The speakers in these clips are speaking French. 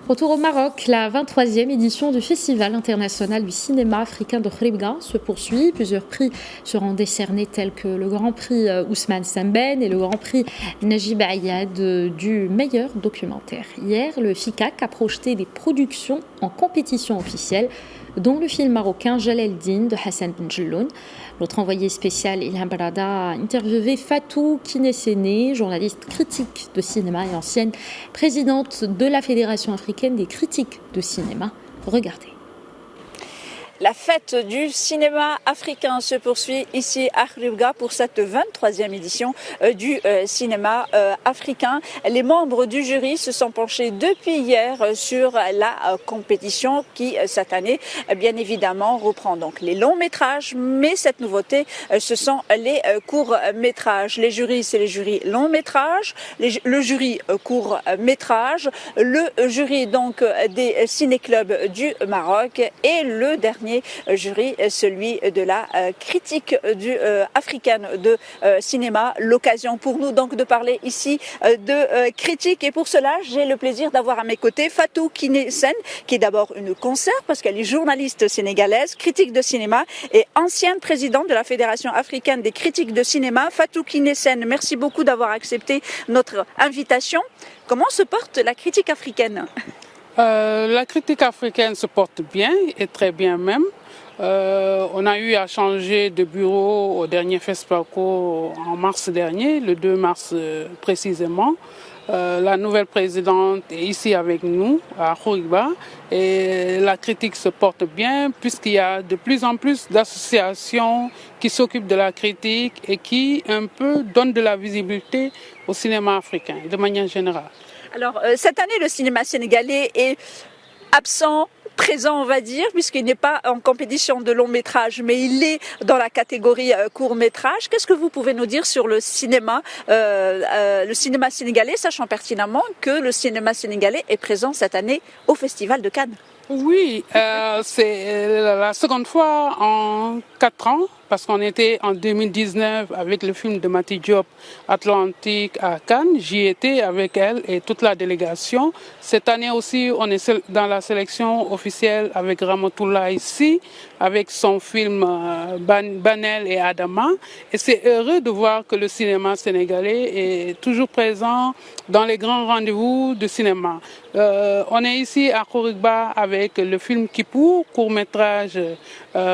Retour au Maroc, la 23e édition du Festival international du cinéma africain de Khouribga se poursuit. Plusieurs prix seront décernés tels que le Grand Prix Ousmane Sembène et le Grand Prix Najib Ayad du meilleur documentaire. Hier, le FICAC a projeté des productions en compétition officielle, dont le film marocain Jalal-Din de Hassan Ben Jelloun. Notre envoyé spécial Ilham Barada a interviewé Fatou Kinesene, journaliste critique de cinéma et ancienne présidente de la Fédération africaine des critiques de cinéma. Regardez. La fête du cinéma africain se poursuit ici à Khouribga pour cette 23e édition du cinéma africain. Les membres du jury se sont penchés depuis hier sur la compétition qui, cette année, bien évidemment, reprend donc les longs métrages, mais cette nouveauté, ce sont les courts métrages. Les jurys, c'est les jurys longs métrages, le jury court métrage, le jury donc des ciné-clubs du Maroc et le dernier jury, celui de la critique africaine de cinéma. L'occasion pour nous donc de parler ici de critique, et pour cela j'ai le plaisir d'avoir à mes côtés Fatou Kinesene, qui est d'abord une consoeur parce qu'elle est journaliste sénégalaise, critique de cinéma et ancienne présidente de la Fédération africaine des critiques de cinéma. Fatou Kinesene, merci beaucoup d'avoir accepté notre invitation. Comment se porte la critique africaine ? La critique africaine se porte bien, et très bien même. On a eu à changer de bureau au dernier FESPACO en mars dernier, le 2 mars précisément. La nouvelle présidente est ici avec nous à Khouribga, et la critique se porte bien puisqu'il y a de plus en plus d'associations qui s'occupent de la critique et qui un peu donnent de la visibilité au cinéma africain de manière générale. Alors, cette année, le cinéma sénégalais est absent, présent, on va dire, puisqu'il n'est pas en compétition de long métrage, mais il est dans la catégorie court métrage. Qu'est-ce que vous pouvez nous dire sur le cinéma sénégalais, sachant pertinemment que le cinéma sénégalais est présent cette année au Festival de Cannes? Oui, c'est la seconde fois en 4 ans, parce qu'on était en 2019 avec le film de Mati Diop, Atlantique à Cannes. J'y étais avec elle et toute la délégation. Cette année aussi, on est dans la sélection officielle avec Ramatoula ici, avec son film Banel et Adama. Et c'est heureux de voir que le cinéma sénégalais est toujours présent dans les grands rendez-vous de cinéma. On est ici à Khouribga avec le film Kippour, court-métrage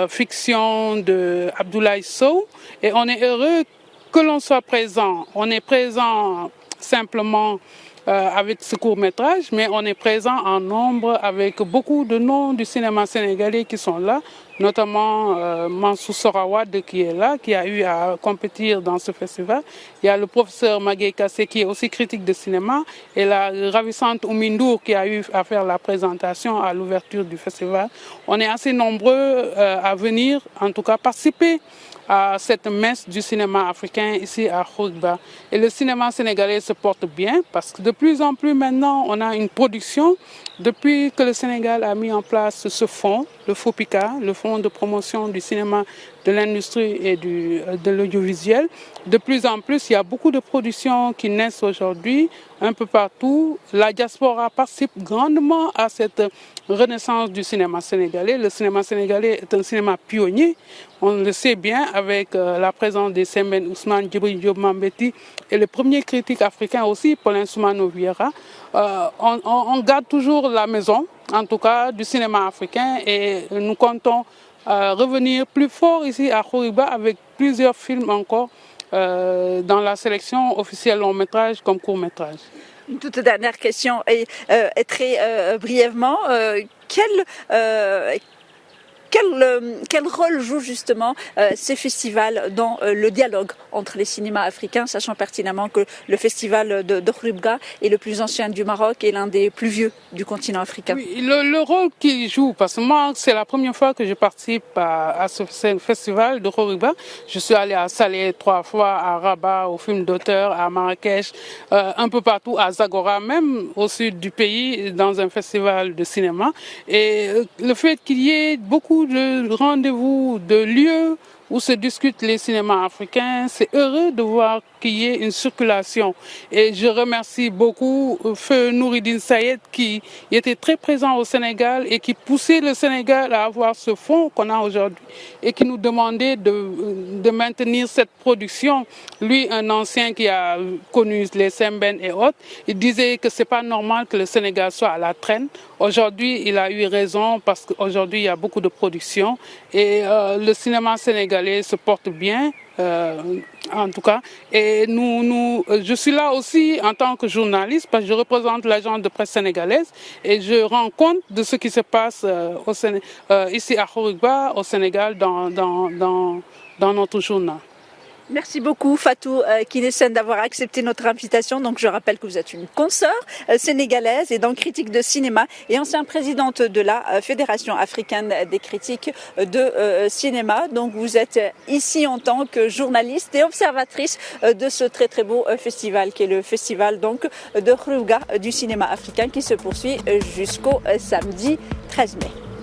fiction de Abdoulaye Sow, et on est heureux que l'on soit présent. On est présent simplement avec ce court-métrage, mais on est présent en nombre avec beaucoup de noms du cinéma sénégalais qui sont là, notamment Mansour Sorawad qui est là, qui a eu à compétir dans ce festival. Il y a le professeur Magué Kassé qui est aussi critique de cinéma, et la ravissante Oumindour qui a eu à faire la présentation à l'ouverture du festival. On est assez nombreux à venir, en tout cas participer à cette messe du cinéma africain ici à Khouribga. Et le cinéma sénégalais se porte bien parce que de plus en plus maintenant on a une production. Depuis que le Sénégal a mis en place ce fonds, le FOPICA, le fonds de promotion du cinéma, de l'industrie et de l'audiovisuel, de plus en plus il y a beaucoup de productions qui naissent aujourd'hui un peu partout. La diaspora participe grandement à cette renaissance du cinéma sénégalais. Le cinéma sénégalais est un cinéma pionnier, on le sait bien, avec la présence de Sembène Ousmane, Djibril Diop Mambéty et le premier critique africain aussi, Paulin Soumano Vieira. On garde toujours la maison, en tout cas, du cinéma africain, et nous comptons revenir plus fort ici à Khouribga avec plusieurs films encore dans la sélection officielle long métrage comme court métrage. Une toute dernière question, et très brièvement, quel rôle jouent justement ces festivals dans le dialogue entre les cinémas africains, sachant pertinemment que le festival de Khouribga est le plus ancien du Maroc et l'un des plus vieux du continent africain? Oui, le rôle qu'il joue, parce que moi c'est la première fois que je participe à ce festival de Khouribga. Je suis allée à Salé 3 fois, à Rabat, au film d'auteur, à Marrakech, un peu partout, à Zagora, même au sud du pays, dans un festival de cinéma. Et le fait qu'il y ait beaucoup de rendez-vous, de lieux où se discutent les cinémas africains, c'est heureux de voir qu'il y ait une circulation. Et je remercie beaucoup Feu Nouridine Sayed qui était très présent au Sénégal et qui poussait le Sénégal à avoir ce fonds qu'on a aujourd'hui et qui nous demandait de maintenir cette production. Lui, un ancien qui a connu les Sembène et autres, il disait que c'est pas normal que le Sénégal soit à la traîne. Aujourd'hui, il a eu raison parce qu'aujourd'hui, il y a beaucoup de production et le cinéma sénégalais se porte bien. En tout cas, et je suis là aussi en tant que journaliste parce que je représente l'agence de presse sénégalaise et je rends compte de ce qui se passe ici à Khouribga, au Sénégal, dans notre journal. Merci beaucoup Fatou Kinessen d'avoir accepté notre invitation. Donc je rappelle que vous êtes une consoeur sénégalaise et donc critique de cinéma et ancienne présidente de la Fédération africaine des critiques de cinéma. Donc vous êtes ici en tant que journaliste et observatrice de ce très très beau festival qui est le festival donc de Khouribga du cinéma africain qui se poursuit jusqu'au samedi 13 mai.